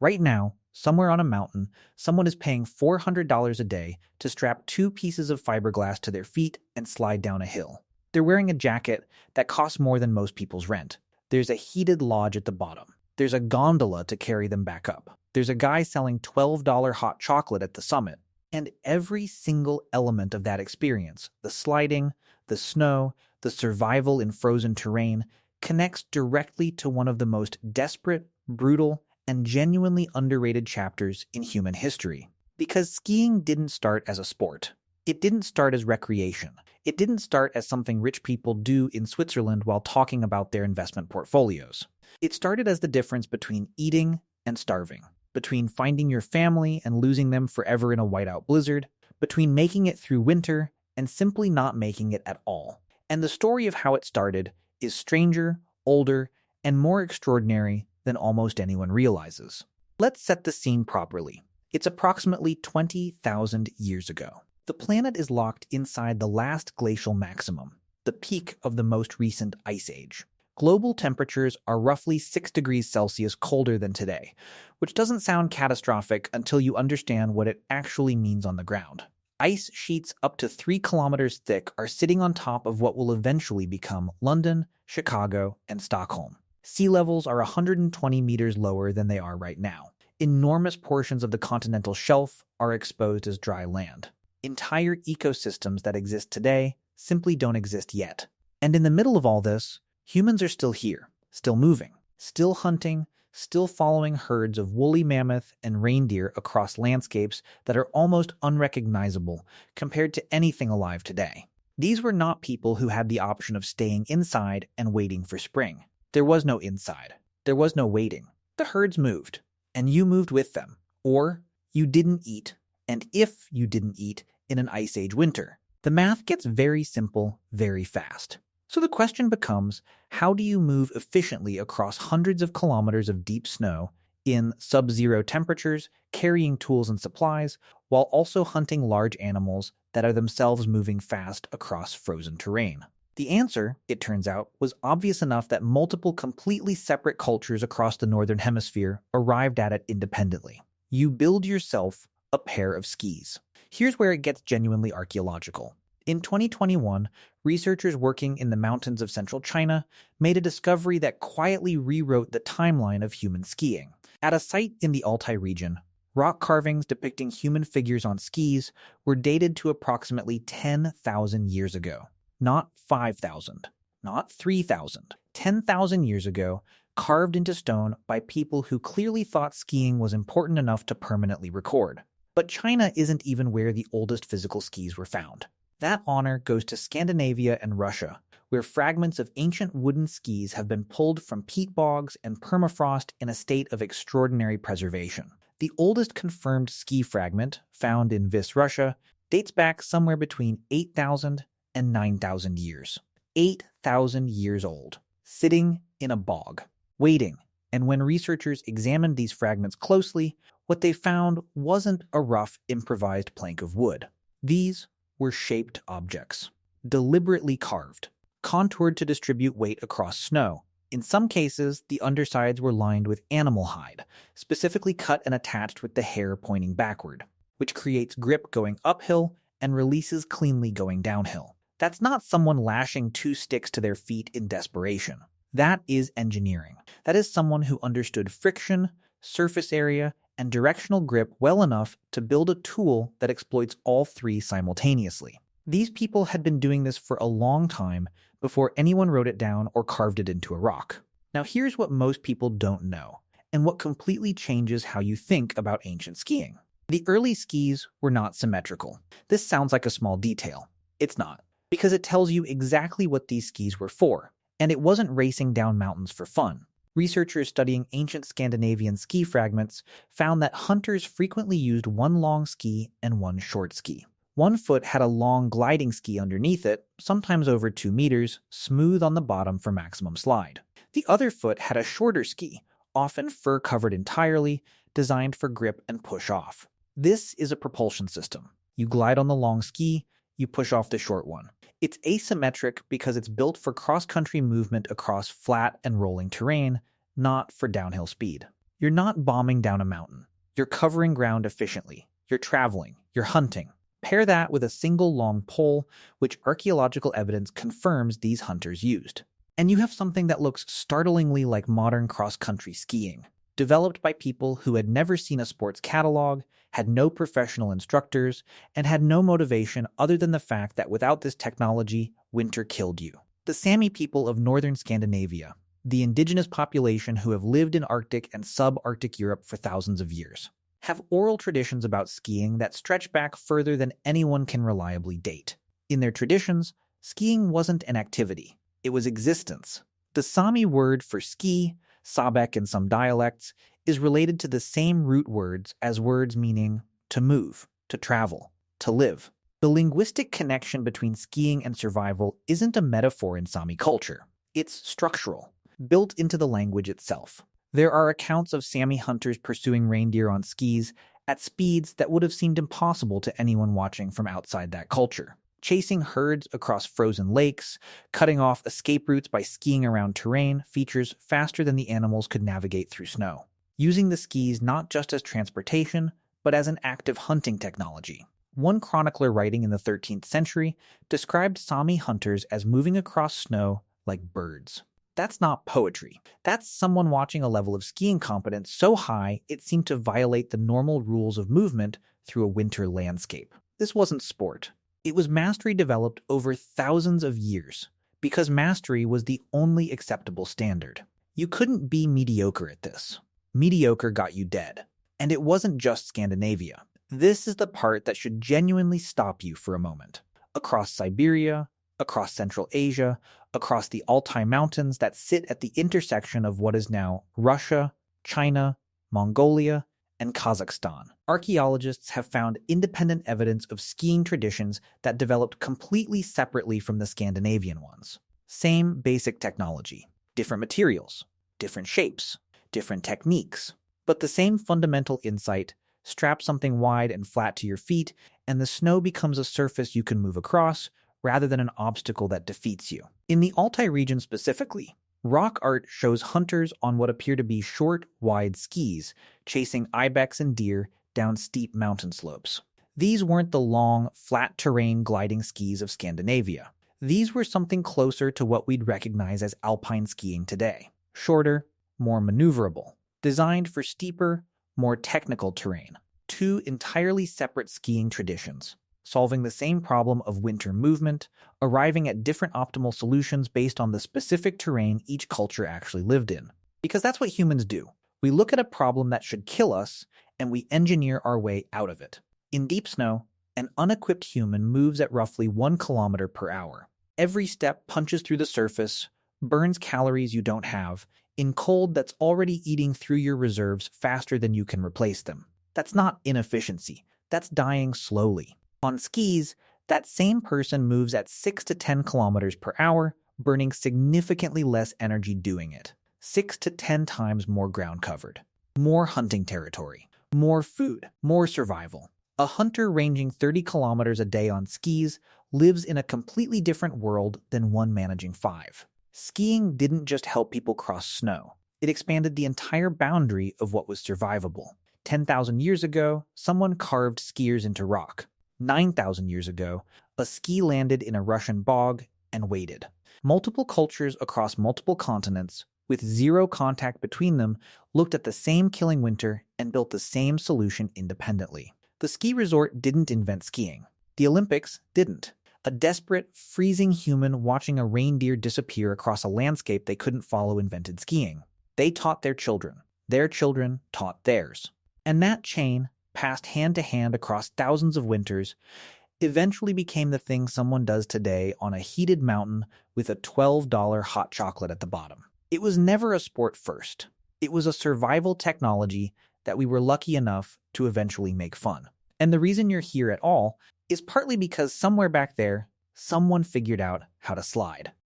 Right now, somewhere on a mountain, someone is paying $400 a day to strap two pieces of fiberglass to their feet and slide down a hill. They're wearing a jacket that costs more than most people's rent. There's a heated lodge at the bottom. There's a gondola to carry them back up. There's a guy selling $12 hot chocolate at the summit. And every single element of that experience, the sliding, the snow, the survival in frozen terrain, connects directly to one of the most desperate, brutal, and genuinely underrated chapters in human history. Because skiing didn't start as a sport. It didn't start as recreation. It didn't start as something rich people do in Switzerland while talking about their investment portfolios. It started as the difference between eating and starving, between finding your family and losing them forever in a whiteout blizzard, between making it through winter and simply not making it at all. And the story of how it started is stranger, older, and more extraordinary than almost anyone realizes. Let's set the scene properly. It's approximately 20,000 years ago. The planet is locked inside the Last Glacial Maximum, the peak of the most recent ice age. Global temperatures are roughly 6 degrees Celsius colder than today, which doesn't sound catastrophic until you understand what it actually means on the ground. Ice sheets up to 3 kilometers thick are sitting on top of what will eventually become London, Chicago, and Stockholm. Sea levels are 120 meters lower than they are right now. Enormous portions of the continental shelf are exposed as dry land. Entire ecosystems that exist today simply don't exist yet. And in the middle of all this, humans are still here, still moving, still hunting, still following herds of woolly mammoth and reindeer across landscapes that are almost unrecognizable compared to anything alive today. These were not people who had the option of staying inside and waiting for spring. There was no inside. There was no waiting. The herds moved, and you moved with them. Or you didn't eat, and if you didn't eat in an ice age winter. The math gets very simple very fast. So the question becomes, how do you move efficiently across hundreds of kilometers of deep snow in sub-zero temperatures, carrying tools and supplies, while also hunting large animals that are themselves moving fast across frozen terrain? The answer, it turns out, was obvious enough that multiple completely separate cultures across the Northern Hemisphere arrived at it independently. You build yourself a pair of skis. Here's where it gets genuinely archaeological. In 2021, researchers working in the mountains of central China made a discovery that quietly rewrote the timeline of human skiing. At a site in the Altai region, rock carvings depicting human figures on skis were dated to approximately 10,000 years ago. Not 5,000, not 3,000. 10,000 years ago, carved into stone by people who clearly thought skiing was important enough to permanently record. But China isn't even where the oldest physical skis were found. That honor goes to Scandinavia and Russia, where fragments of ancient wooden skis have been pulled from peat bogs and permafrost in a state of extraordinary preservation. The oldest confirmed ski fragment, found in Vis, Russia, dates back somewhere between 8,000 and 9,000 years. 8,000 years old, sitting in a bog, waiting. And when researchers examined these fragments closely, what they found wasn't a rough, improvised plank of wood. These were shaped objects, deliberately carved, contoured to distribute weight across snow. In some cases, the undersides were lined with animal hide, specifically cut and attached with the hair pointing backward, which creates grip going uphill and releases cleanly going downhill. That's not someone lashing two sticks to their feet in desperation. That is engineering. That is someone who understood friction, surface area, and directional grip well enough to build a tool that exploits all three simultaneously. These people had been doing this for a long time before anyone wrote it down or carved it into a rock. Now here's what most people don't know, and what completely changes how you think about ancient skiing. The early skis were not symmetrical. This sounds like a small detail. It's not, because it tells you exactly what these skis were for, and it wasn't racing down mountains for fun. Researchers studying ancient Scandinavian ski fragments found that hunters frequently used one long ski and one short ski. One foot had a long gliding ski underneath it, sometimes over 2 meters, smooth on the bottom for maximum slide. The other foot had a shorter ski, often fur-covered entirely, designed for grip and push off. This is a propulsion system. You glide on the long ski, you push off the short one. It's asymmetric because it's built for cross-country movement across flat and rolling terrain, not for downhill speed. You're not bombing down a mountain. You're covering ground efficiently. You're traveling. You're hunting. Pair that with a single long pole, which archaeological evidence confirms these hunters used. And you have something that looks startlingly like modern cross-country skiing, developed by people who had never seen a sports catalog, had no professional instructors, and had no motivation other than the fact that without this technology, winter killed you. The Sami people of northern Scandinavia, the indigenous population who have lived in Arctic and subarctic Europe for thousands of years, have oral traditions about skiing that stretch back further than anyone can reliably date. In their traditions, skiing wasn't an activity. It was existence. The Sami word for ski, sabek in some dialects, is related to the same root words as words meaning to move, to travel, to live. The linguistic connection between skiing and survival isn't a metaphor in Sami culture. It's structural, built into the language itself. There are accounts of Sami hunters pursuing reindeer on skis at speeds that would have seemed impossible to anyone watching from outside that culture. Chasing herds across frozen lakes, cutting off escape routes by skiing around terrain features faster than the animals could navigate through snow. Using the skis not just as transportation, but as an active hunting technology. One chronicler writing in the 13th century described Sami hunters as moving across snow like birds. That's not poetry. That's someone watching a level of skiing competence so high it seemed to violate the normal rules of movement through a winter landscape. This wasn't sport. It was mastery developed over thousands of years, because mastery was the only acceptable standard. You couldn't be mediocre at this. Mediocre got you dead. And it wasn't just Scandinavia. This is the part that should genuinely stop you for a moment. Across Siberia, across Central Asia, across the Altai mountains that sit at the intersection of what is now Russia, China, Mongolia, and Kazakhstan, archaeologists have found independent evidence of skiing traditions that developed completely separately from the Scandinavian ones. Same basic technology, different materials, different shapes, different techniques, but the same fundamental insight: strap something wide and flat to your feet, and the snow becomes a surface you can move across rather than an obstacle that defeats you. In the Altai region specifically, rock art shows hunters on what appear to be short, wide skis, chasing ibex and deer down steep mountain slopes. These weren't the long, flat terrain gliding skis of Scandinavia. These were something closer to what we'd recognize as alpine skiing today. Shorter, more maneuverable, designed for steeper, more technical terrain. Two entirely separate skiing traditions, solving the same problem of winter movement, arriving at different optimal solutions based on the specific terrain each culture actually lived in. Because that's what humans do. We look at a problem that should kill us, and we engineer our way out of it. In deep snow, an unequipped human moves at roughly 1 kilometer per hour. Every step punches through the surface, burns calories you don't have, in cold that's already eating through your reserves faster than you can replace them. That's not inefficiency. That's dying slowly. On skis, that same person moves at 6 to 10 kilometers per hour, burning significantly less energy doing it. 6 to 10 times more ground covered. More hunting territory. More food. More survival. A hunter ranging 30 kilometers a day on skis lives in a completely different world than one managing 5. Skiing didn't just help people cross snow. It expanded the entire boundary of what was survivable. 10,000 years ago, someone carved skiers into rock. 9,000 years ago, a ski landed in a Russian bog and waited. Multiple cultures across multiple continents, with zero contact between them, looked at the same killing winter and built the same solution independently. The ski resort didn't invent skiing. The Olympics didn't. A desperate, freezing human watching a reindeer disappear across a landscape they couldn't follow invented skiing. They taught their children. Their children taught theirs. And that chain, passed hand to hand across thousands of winters, eventually became the thing someone does today on a heated mountain with a $12 hot chocolate at the bottom. It was never a sport first. It was a survival technology that we were lucky enough to eventually make fun. And the reason you're here at all is partly because somewhere back there, someone figured out how to slide.